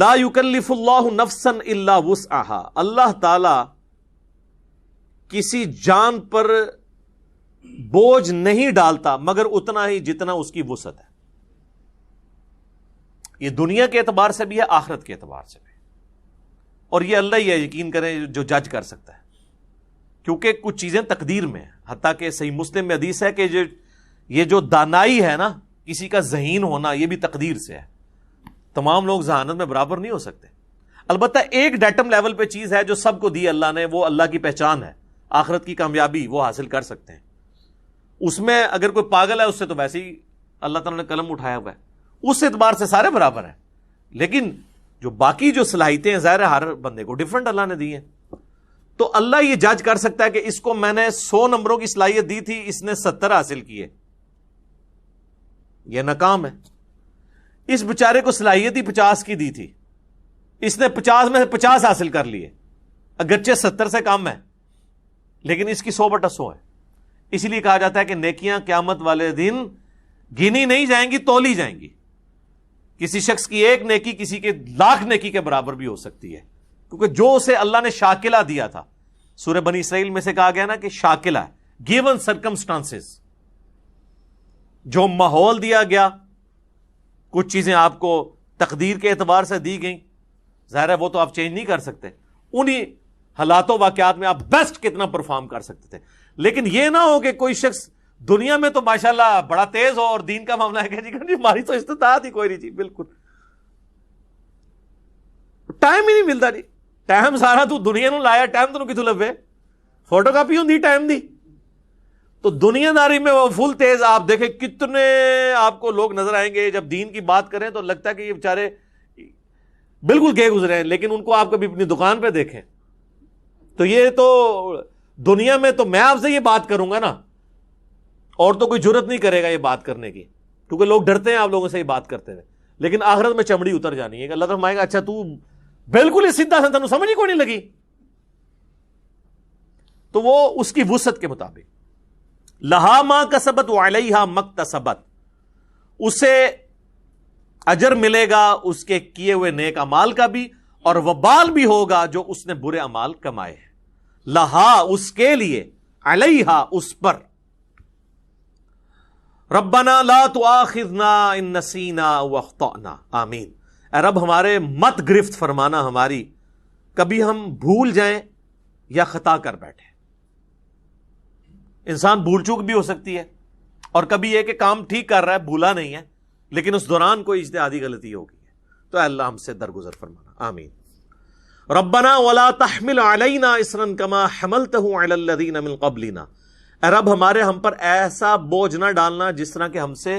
لا یکلف اللہ نفسا الا وسعها، اللہ تعالی کسی جان پر بوجھ نہیں ڈالتا مگر اتنا ہی جتنا اس کی وسعت ہے. یہ دنیا کے اعتبار سے بھی ہے، آخرت کے اعتبار سے بھی. اور یہ اللہ ہی ہے، یقین کریں، جو جج کر سکتا ہے، کیونکہ کچھ چیزیں تقدیر میں ہیں. حتیٰ کہ صحیح مسلم میں حدیث ہے کہ یہ جو دانائی ہے نا، کسی کا ذہین ہونا، یہ بھی تقدیر سے ہے. تمام لوگ ذہانت میں برابر نہیں ہو سکتے. البتہ ایک ڈیٹم لیول پہ چیز ہے جو سب کو دی اللہ نے، وہ اللہ کی پہچان ہے. آخرت کی کامیابی وہ حاصل کر سکتے ہیں. اس میں اگر کوئی پاگل ہے، اس سے تو ویسے ہی اللہ تعالیٰ نے قلم اٹھایا ہوا ہے، اس اعتبار سے سارے برابر ہیں. لیکن جو باقی جو صلاحیتیں ہیں، ظاہر ہے ہر بندے کو ڈیفرنٹ اللہ نے دی ہیں. تو اللہ یہ جج کر سکتا ہے کہ اس کو میں نے 100 نمبروں کی صلاحیت دی تھی، اس نے 70 حاصل کیے، یہ ناکام ہے. اس بیچارے کو صلاحیت ہی 50 کی دی تھی، اس نے 50 میں سے 50 حاصل کر لیے، اگرچہ 70 سے کم ہے، لیکن اس کی 100/100 ہے. اس لیے کہا جاتا ہے کہ نیکیاں قیامت والے دن گنی نہیں جائیں گی، تولی جائیں گی. کسی شخص کی ایک نیکی کسی کے 1,00,000 نیکی کے برابر بھی ہو سکتی ہے، کیونکہ جو اسے اللہ نے شاکلہ دیا تھا، سورہ بنی اسرائیل میں سے کہا گیا نا کہ شاکلہ، گیون سرکمسٹانسز، جو ماحول دیا گیا، کچھ چیزیں آپ کو تقدیر کے اعتبار سے دی گئیں، ظاہر ہے وہ تو آپ چینج نہیں کر سکتے. انہی حالات و واقعات میں آپ بیسٹ کتنا پرفارم کر سکتے تھے. لیکن یہ نہ ہو کہ کوئی شخص دنیا میں تو ماشاءاللہ بڑا تیز ہو اور دین کا معاملہ ہے کہ جی ہماری تو استطاعت ہی کوئی نہیں جی، بالکل ٹائم ہی نہیں ملتا جی. ٹائم سارا تو دنیا نو لایا، ٹائم تو کتوں لبے، فوٹو کاپی ہوندی ٹائم دی. تو دنیا داری میں وہ فل تیز. آپ دیکھیں کتنے آپ کو لوگ نظر آئیں گے جب دین کی بات کریں تو لگتا ہے کہ یہ بیچارے بالکل گئے گزرے ہیں، لیکن ان کو آپ کبھی اپنی دکان پہ دیکھیں تو یہ تو دنیا میں تو میں آپ سے یہ بات کروں گا نا، اور تو کوئی جرت نہیں کرے گا یہ بات کرنے کی، کیونکہ لوگ ڈرتے ہیں آپ لوگوں سے یہ بات کرتے ہوئے. لیکن آخرت میں چمڑی اتر جانی ہے کہ اللہ تعالیٰ فرمائے گا اچھا تو بالکل ہی سیدھا سا، تنو سمجھ ہی کوئی نہیں لگی. تو وہ اس کی وسعت کے مطابق لہا ما کسبت وعلیہا مکتسبت، اسے اجر ملے گا اس کے کیے ہوئے نیک اعمال کا بھی، اور وبال بھی ہوگا جو اس نے برے اعمال کمائے ہیں. لہا اس کے لیے، علیہا اس پر. ربنا لا تؤاخذنا ان نسینا واخطأنا، آمین. اے رب ہمارے مت گرفت فرمانا ہماری، کبھی ہم بھول جائیں یا خطا کر بیٹھے. انسان بھول چوک بھی ہو سکتی ہے، اور کبھی یہ کہ کام ٹھیک کر رہا ہے، بھولا نہیں ہے، لیکن اس دوران کوئی اجتہادی غلطی ہو گئی ہے. تو اے اللہ ہم سے درگزر فرمانا، آمین. ربنا ولا تحمل علینا اصرا کما حملته علی الذین من قبلنا، اے رب ہمارے ہم پر ایسا بوجھ نہ ڈالنا جس طرح کہ ہم سے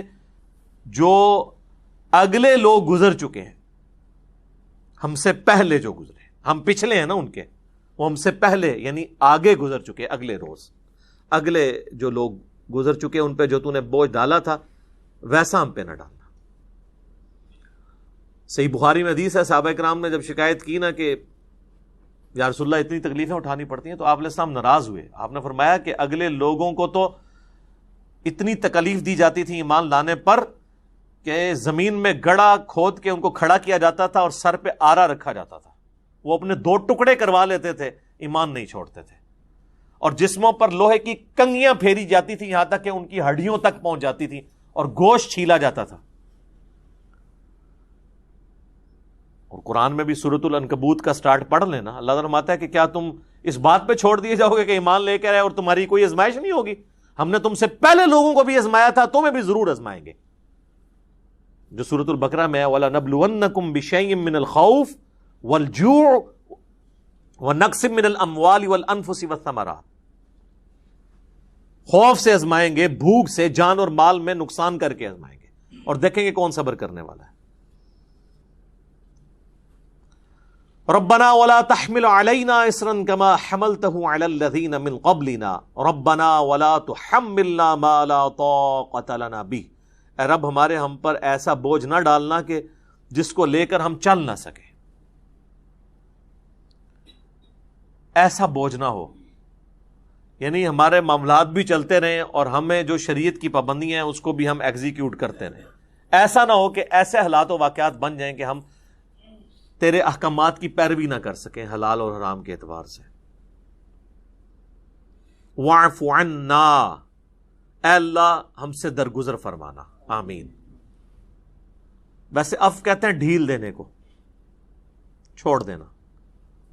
جو اگلے لوگ گزر چکے ہیں، ہم سے پہلے جو گزرے، ہم پچھلے ہیں نا ان کے، وہ ہم سے پہلے یعنی آگے گزر چکے، اگلے روز اگلے جو لوگ گزر چکے ان پہ جو تو نے بوجھ ڈالا تھا ویسا ہم پہ نہ ڈالنا. صحیح بخاری میں حدیث ہے، صحابہ کرام نے جب شکایت کی نا کہ یا رسول اللہ اتنی تکلیفیں اٹھانی پڑتی ہیں، تو آپ علیہ السلام ناراض ہوئے. آپ نے فرمایا کہ اگلے لوگوں کو تو اتنی تکلیف دی جاتی تھی ایمان لانے پر کہ زمین میں گڑھا کھود کے ان کو کھڑا کیا جاتا تھا اور سر پہ آرا رکھا جاتا تھا، وہ اپنے 2 ٹکڑے کروا لیتے تھے، ایمان نہیں چھوڑتے تھے. اور جسموں پر لوہے کی کنگیاں پھیری جاتی تھی، یہاں تک کہ ان کی ہڈیوں تک پہنچ جاتی تھی اور گوشت چھیلا جاتا تھا. اور قرآن میں بھی سورۃ العنکبوت کا سٹارٹ پڑھ لینا، اللہ تعالیٰ فرماتا ہے کہ کیا تم اس بات پہ چھوڑ دیے جاؤ گے کہ ایمان لے کر آئے اور تمہاری کوئی آزمائش نہیں ہوگی؟ ہم نے تم سے پہلے لوگوں کو بھی آزمایا تھا، تمہیں بھی ضرور آزمائیں گے. جو سورۃ البقرہ میں ہے وَلَنَبْلُوَنَّكُمْ بِشَيْءٍ مِّنَ الْخَوْفِ وَالْجُوعِ وَنَقْصٍ مِّنَ الْأَمْوَالِ وَالْأَنفُسِ وَالثَّمَرَاتِ، خوف سے آزمائیں گے، بھوک سے، جان اور مال میں نقصان کر کے آزمائیں گے، اور دیکھیں گے کون صبر کرنے والا ہے. ربنا ولا تحمل علينا اصرا كما حملته على الذين من قبلنا ربنا ولا تحملنا ما لا طاقة لنا به، اے رب ہمارے ہم پر ایسا بوجھ نہ ڈالنا کہ جس کو لے کر ہم چل نہ سکیں. ایسا بوجھ نہ ہو، یعنی ہمارے معاملات بھی چلتے رہیں اور ہمیں جو شریعت کی پابندیاں ہیں اس کو بھی ہم ایگزیکیوٹ کرتے رہیں. ایسا نہ ہو کہ ایسے حالات و واقعات بن جائیں کہ ہم تیرے احکامات کی پیروی نہ کر سکیں حلال اور حرام کے اعتبار سے. واعف عنا، اے اللہ ہم سے درگزر فرمانا. آمین. ویسے عفو کہتے ہیں ڈھیل دینے کو، چھوڑ دینا.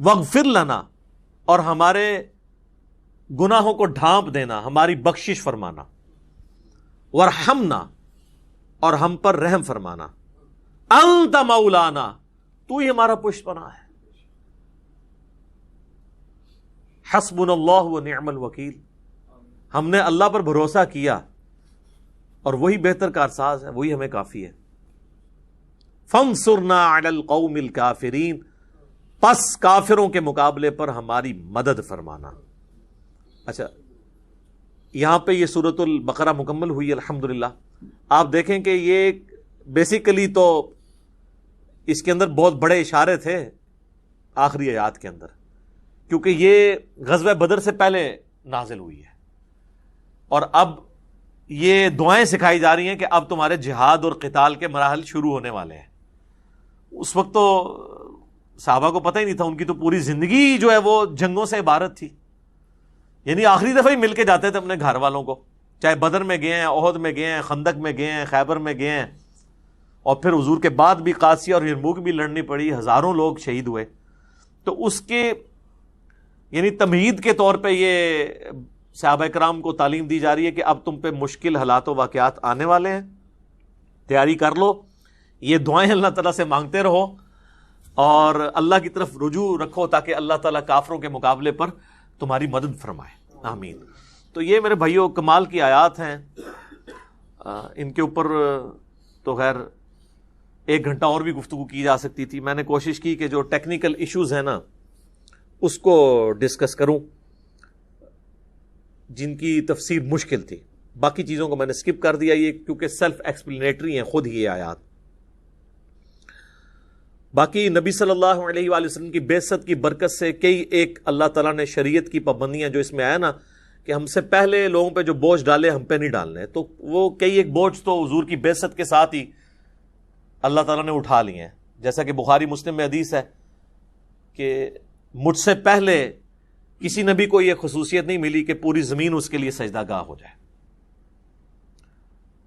واغفر لنا، اور ہمارے گناہوں کو ڈھانپ دینا، ہماری بخشش فرمانا. وارحمنا، اور ہم پر رحم فرمانا. انت مولانا، تو ہی ہمارا پشت پناہ ہے. حسبنا اللہ ونعم الوکیل، ہم نے اللہ پر بھروسہ کیا اور وہی بہتر کارساز ہے، وہی ہمیں کافی ہے. فانصرنا علی القوم الکافرین، پس کافروں کے مقابلے پر ہماری مدد فرمانا. اچھا، یہاں پہ یہ سورۃ البقرہ مکمل ہوئی الحمدللہ. آپ دیکھیں کہ یہ بیسیکلی تو اس کے اندر بہت بڑے اشارے تھے آخری آیات کے اندر، کیونکہ یہ غزوہ بدر سے پہلے نازل ہوئی ہے، اور اب یہ دعائیں سکھائی جا رہی ہیں کہ اب تمہارے جہاد اور قتال کے مراحل شروع ہونے والے ہیں. اس وقت تو صحابہ کو پتہ ہی نہیں تھا، ان کی تو پوری زندگی جو ہے وہ جنگوں سے عبارت تھی. یعنی آخری دفعہ ہی مل کے جاتے تھے اپنے گھر والوں کو، چاہے بدر میں گئے ہیں، احد میں گئے ہیں، خندق میں گئے ہیں، خیبر میں گئے ہیں، اور پھر حضور کے بعد بھی قادسیہ اور یرموک بھی لڑنی پڑی، ہزاروں لوگ شہید ہوئے. تو اس کے یعنی تمہید کے طور پہ یہ صحابہ کرام کو تعلیم دی جا رہی ہے کہ اب تم پہ مشکل حالات و واقعات آنے والے ہیں، تیاری کر لو. یہ دعائیں اللہ تعالیٰ سے مانگتے رہو اور اللہ کی طرف رجوع رکھو تاکہ اللہ تعالیٰ کافروں کے مقابلے پر تمہاری مدد فرمائے. آمین. تو یہ میرے بھائیوں کمال کی آیات ہیں. ان کے اوپر تو خیر 1 گھنٹہ اور بھی گفتگو کی جا سکتی تھی. میں نے کوشش کی کہ جو ٹیکنیکل ایشوز ہیں نا اس کو ڈسکس کروں جن کی تفسیر مشکل تھی. باقی چیزوں کو میں نے سکپ کر دیا، یہ کیونکہ سیلف ایکسپلینیٹری ہیں خود ہی یہ آیات. باقی نبی صلی اللہ علیہ وآلہ وسلم کی بعثت کی برکت سے کئی ایک اللہ تعالیٰ نے شریعت کی پابندیاں جو اس میں آیا نا کہ ہم سے پہلے لوگوں پہ جو بوجھ ڈالے ہم پہ نہیں ڈالنے، تو وہ کئی ایک بوجھ تو حضور کی بعثت کے ساتھ ہی اللہ تعالیٰ نے اٹھا لیے ہیں. جیسا کہ بخاری مسلم میں حدیث ہے کہ مجھ سے پہلے کسی نبی کو یہ خصوصیت نہیں ملی کہ پوری زمین اس کے لیے سجدہ گاہ ہو جائے.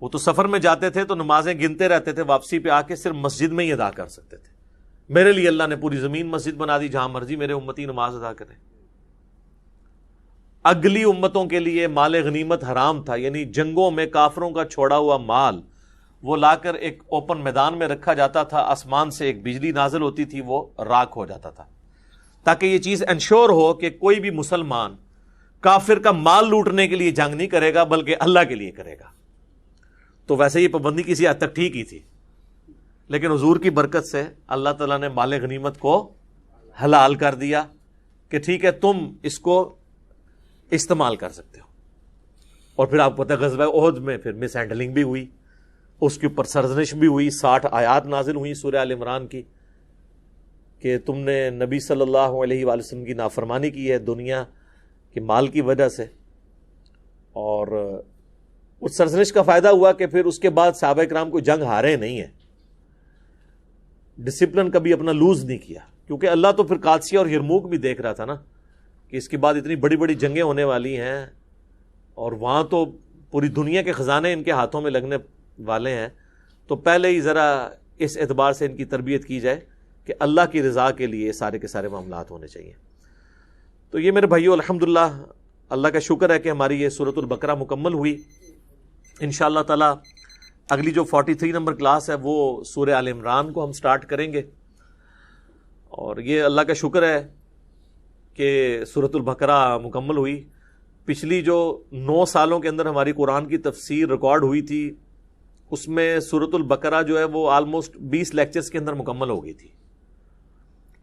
وہ تو سفر میں جاتے تھے تو نمازیں گنتے رہتے تھے، واپسی پہ آ کے صرف مسجد میں ہی ادا کر سکتے تھے. میرے لیے اللہ نے پوری زمین مسجد بنا دی، جہاں مرضی میرے امتی نماز ادا کریں. اگلی امتوں کے لیے مال غنیمت حرام تھا، یعنی جنگوں میں کافروں کا چھوڑا ہوا مال وہ لا کر ایک اوپن میدان میں رکھا جاتا تھا، آسمان سے ایک بجلی نازل ہوتی تھی، وہ راکھ ہو جاتا تھا، تاکہ یہ چیز انشور ہو کہ کوئی بھی مسلمان کافر کا مال لوٹنے کے لیے جنگ نہیں کرے گا بلکہ اللہ کے لیے کرے گا. تو ویسے یہ پابندی کسی حد تک ٹھیک ہی تھی، لیکن حضور کی برکت سے اللہ تعالیٰ نے مال غنیمت کو حلال کر دیا کہ ٹھیک ہے تم اس کو استعمال کر سکتے ہو. اور پھر آپ کو پتہ ہے غزوہ احد میں پھر مس ہینڈلنگ بھی ہوئی، اس کے اوپر سرزنش بھی ہوئی. 60 آیات نازل ہوئی سورہ آل عمران کی کہ تم نے نبی صلی اللہ علیہ وآلہ وسلم کی نافرمانی کی ہے دنیا کے مال کی وجہ سے. اور اس سرزنش کا فائدہ ہوا کہ پھر اس کے بعد صحابہ کرام کو جنگ ہارے نہیں ہیں، ڈسپلن کبھی اپنا لوز نہیں کیا، کیونکہ اللہ تو پھر قادسیہ اور یرموک بھی دیکھ رہا تھا نا کہ اس کے بعد اتنی بڑی بڑی جنگیں ہونے والی ہیں اور وہاں تو پوری دنیا کے خزانے ان کے ہاتھوں میں لگنے والے ہیں. تو پہلے ہی ذرا اس اعتبار سے ان کی تربیت کی جائے کہ اللہ کی رضا کے لیے سارے کے سارے معاملات ہونے چاہیے. تو یہ میرے بھائیو الحمدللہ اللہ کا شکر ہے کہ ہماری یہ سورۃ البقرہ مکمل ہوئی. انشاءاللہ تعالی اگلی جو 43 نمبر کلاس ہے وہ سورہ آل عمران کو ہم سٹارٹ کریں گے. اور یہ اللہ کا شکر ہے کہ سورۃ البقرہ مکمل ہوئی. پچھلی جو 9 سالوں کے اندر ہماری قرآن کی تفسیر ریکارڈ ہوئی تھی اس میں سورۃ البقرہ جو ہے وہ آلموسٹ 20 لیکچرز کے اندر مکمل ہو گئی تھی،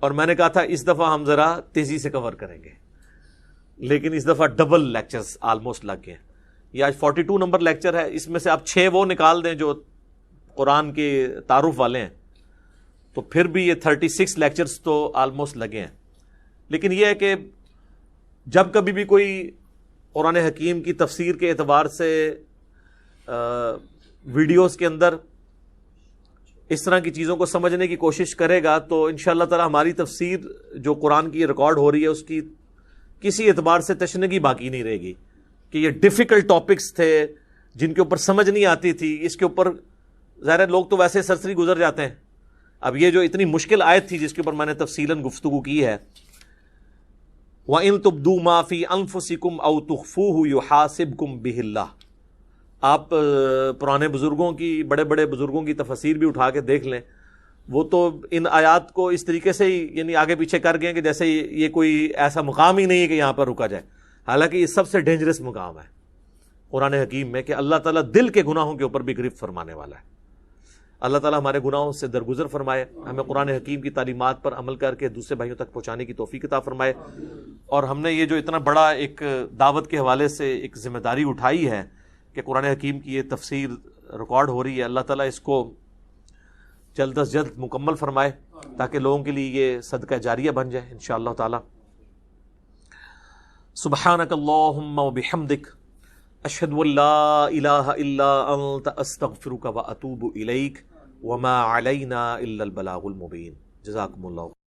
اور میں نے کہا تھا اس دفعہ ہم ذرا تیزی سے کور کریں گے، لیکن اس دفعہ ڈبل لیکچرز آلموسٹ لگ گئے. یہ آج 42 نمبر لیکچر ہے، اس میں سے آپ 6 وہ نکال دیں جو قرآن کے تعارف والے ہیں تو پھر بھی یہ 36 لیکچرز تو آلموسٹ لگے ہیں. لیکن یہ ہے کہ جب کبھی بھی کوئی قرآن حکیم کی تفسیر کے اعتبار سے ویڈیوز کے اندر اس طرح کی چیزوں کو سمجھنے کی کوشش کرے گا تو انشاءاللہ تعالی ہماری تفسیر جو قرآن کی ریکارڈ ہو رہی ہے اس کی کسی اعتبار سے تشنگی باقی نہیں رہے گی کہ یہ ڈیفیکلٹ ٹاپکس تھے جن کے اوپر سمجھ نہیں آتی تھی، اس کے اوپر ظاہر لوگ تو ویسے سرسری گزر جاتے ہیں. اب یہ جو اتنی مشکل آیت تھی جس کے اوپر میں نے تفصیلاً گفتگو کی ہے، وَإِن تُبْدُوا مَا فِي أَنفُسِكُمْ أَوْ تُخْفُوهُ يُحَاسِبْكُمْ بِهِ اللَّهُ. آپ پرانے بزرگوں کی، بڑے بڑے بزرگوں کی تفاسیر بھی اٹھا کے دیکھ لیں، وہ تو ان آیات کو اس طریقے سے ہی یعنی آگے پیچھے کر گئے کہ جیسے یہ کوئی ایسا مقام ہی نہیں ہے کہ یہاں پر رکا جائے. حالانکہ یہ سب سے ڈینجرس مقام ہے قرآن حکیم میں کہ اللہ تعالیٰ دل کے گناہوں کے اوپر بھی گرفت فرمانے والا ہے. اللہ تعالیٰ ہمارے گناہوں سے درگزر فرمائے، ہمیں قرآن حکیم کی تعلیمات پر عمل کر کے دوسرے بھائیوں تک پہنچانے کی توفیق عطا فرمائے. اور ہم نے یہ جو اتنا بڑا ایک دعوت کے حوالے سے ایک ذمہ داری اٹھائی ہے کہ قرآن حکیم کی یہ تفسیر ریکارڈ ہو رہی ہے، اللہ تعالیٰ اس کو جلد از جلد مکمل فرمائے تاکہ لوگوں کے لیے یہ صدقہ جاریہ بن جائے انشاءاللہ تعالی. سبحانک اللہم و بحمدک، اشہد ان لا الہ الا انت، استغفرک و اتوب الیک، وما علینا الا البلاغ المبین. جزاکم اللہ.